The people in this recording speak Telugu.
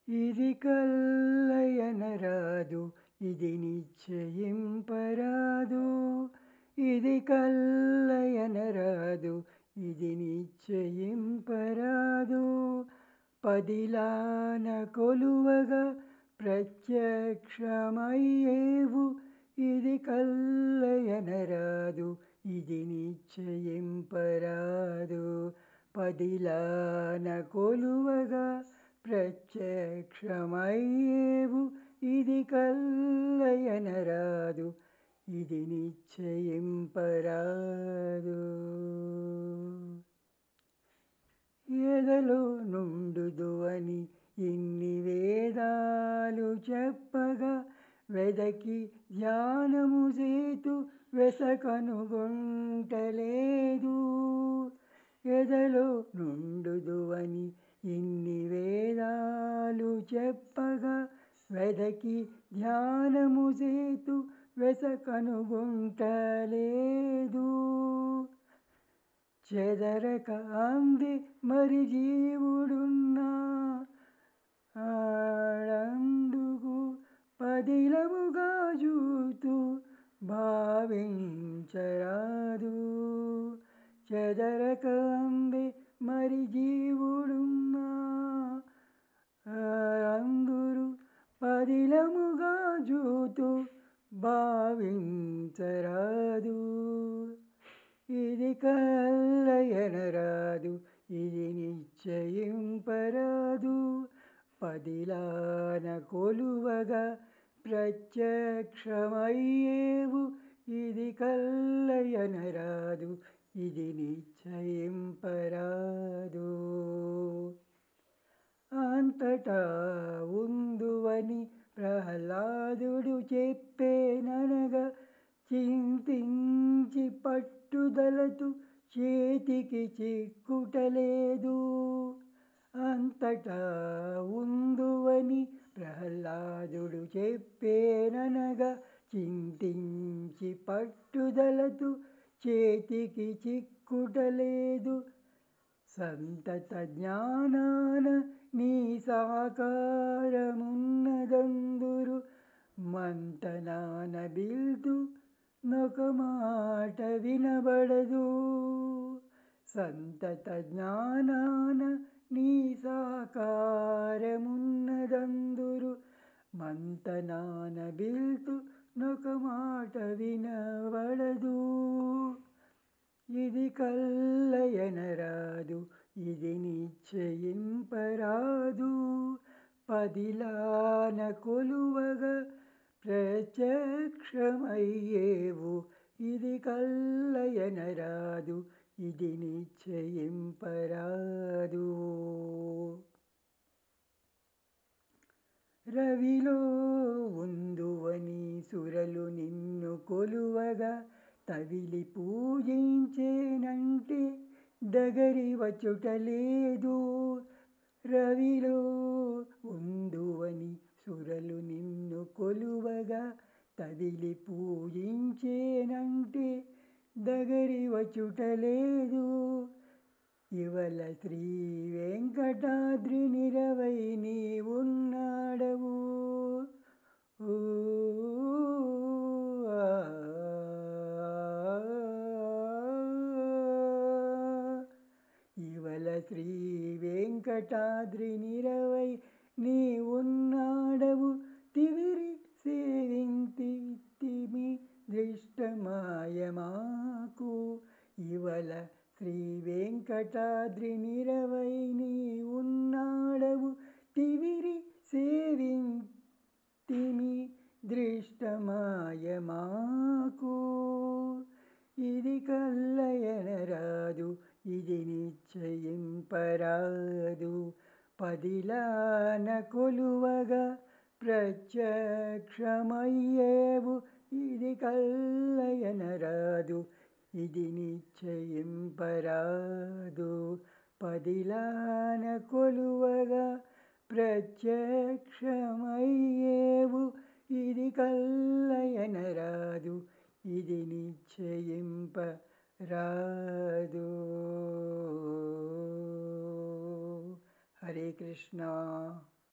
ఇది కల్లయనరాదు, ఇది నిశ్చయింపరాదు. ఇది కల్లయనరాదు, ఇది నిశ్చయింపరాదు. పదిలాన కొలువగా ప్రత్యక్షమయ్యేవు. ఇది కల్లయనరాదు, ఇది నిశ్చయింపరాదు. పదిలాన కొలువగా ప్రత్యక్షమయ్యేవు. ఇది కల్లయనరాదు, ఇది నిశ్చయింపరాదు. ఎదలో నుండుదువని ఇన్ని వేదాలు చెప్పగా, వెదకి ధ్యానము సేతు వెసకనుగొంటలేదు. ఎదలో నుండుదువని ఇన్ని వేదాలు చెప్పగా, వెదకి ధ్యానము సేతు వెసకనుగొంటలేదు. చెదరక అంది మరి జీవుడున్నా, ఆడందుకు పదిలముగా జూతు భావించరాదు. చెదరక అంది మరి జీవుడున్నా, అందరు పదిలముగా జూతు భావించరాదు. ఇది కల్లయనరాదు, ఇది నిశ్చయింపరాదు. పదిలాన కొలువగా ప్రత్యక్షమయ్యేవు. ఇది కల్లయనరాదు, ఇది నిశ్చయింపరాదు. అంతటా ఉందువని ప్రహ్లాదుడు చెప్పేననగా, చింతించి పట్టుదలతో చేతికి చిక్కుటలేదు. అంతటా ఉందువని ప్రహ్లాదుడు చెప్పేననగా, చింతించి పట్టుదలతో చేతికి చిక్కుటలేదు. సంతత జ్ఞానాన నీ సాకారమున్నదందురు, మంతనాన బిల్దు నొక మాట వినబడదు. సంతత జ్ఞానాన నీ సాకారమున్నదందురు, మంతనాన బిల్దు నొక మాట వినబడదు. ఇది కల్లయనరాదు, ఇది నిశ్చయింపరాదు. పదిలాన కొలువగా ప్రత్యక్షమయ్యేవు. ఇది కల్లయనరాదు, ఇది నిశ్చయింపరాదు. రవిలో ఉందువని సురలు నిన్ను కొలువగా, తవిలి పూజించేనంటే దగరి వచ్చుటలేదు. రవిలో ఉందువని సురలు నిన్ను కొలువగా, తవిలి పూజించేనంటే దగరి వచ్చుటలేదు. ఇవల శ్రీ వెంకటాద్రి నిరవై నీవున్నాడవు. ఇవల శ్రీ వెంకటాద్రి నిరవై నీవున్నాడవు. తివిరి సేవింతిమి దృష్టమాయమాకు. ఇవల శ్రీ వెంకటాద్రి నిరవై నీవున్నాడవు. తివిరి సేవింతిమి దృష్టమాయమాకు. ఇది కల్లయనరాదు, ఇది నిశ్చయింపరాదు. పదిలాన కొలువగా ప్రత్యక్షమయ్యేవు. ఇది కల్లయనరాదు, ఇది నిశ్చయింపరాదు. పదిలాన కొలువగా ప్రత్యక్షమయ్యేవు. ఇది కల్లయనరాదు, ఇది నిశ్చయింపరాదు. హరే కృష్ణ.